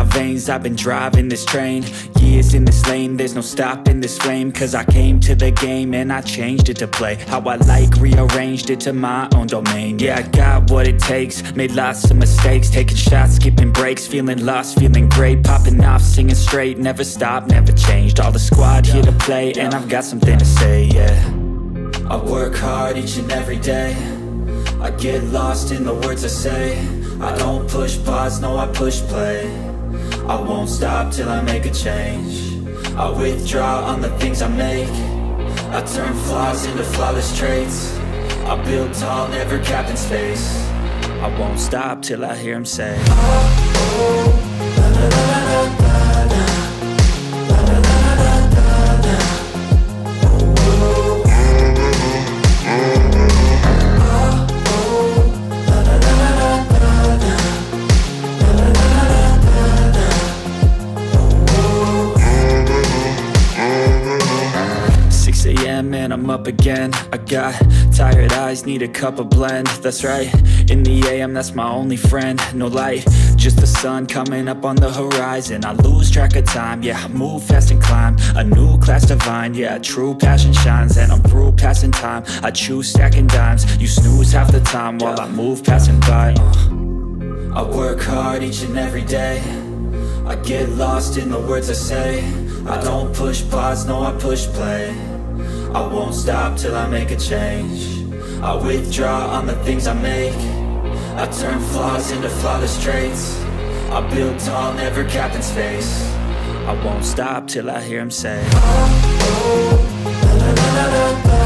my veins, I've been driving this train. Years in this lane, there's no stopping this flame. Cause I came to the game and I changed it to play how I like, rearranged it to my own domain. Yeah, I got what it takes, made lots of mistakes, taking shots, skipping breaks, feeling lost, feeling great, popping off, singing straight, never stopped, never changed. All the squad here to play, and I've got something to say, yeah. I work hard each and every day, I get lost in the words I say. I don't push pause, no I push play. I won't stop till I make a change. I withdraw on the things I make. I turn flaws into flawless traits. I build tall, never capped in space. I won't stop till I hear him say, oh, oh, la, la, la, la, la, la. And I'm up again. I got tired eyes, need a cup of blend. That's right, in the AM, that's my only friend. No light, just the sun coming up on the horizon. I lose track of time, yeah, I move fast and climb a new class divine, yeah, true passion shines. And I'm through passing time, I choose stacking dimes. You snooze half the time while I move passing by. I work hard each and every day, I get lost in the words I say. I don't push pause, no I push play. I won't stop till I make a change. I withdraw on the things I make. I turn flaws into flawless traits. I build tall, never capped in space. I won't stop till I hear him say, oh, oh, la, la, la, la, la.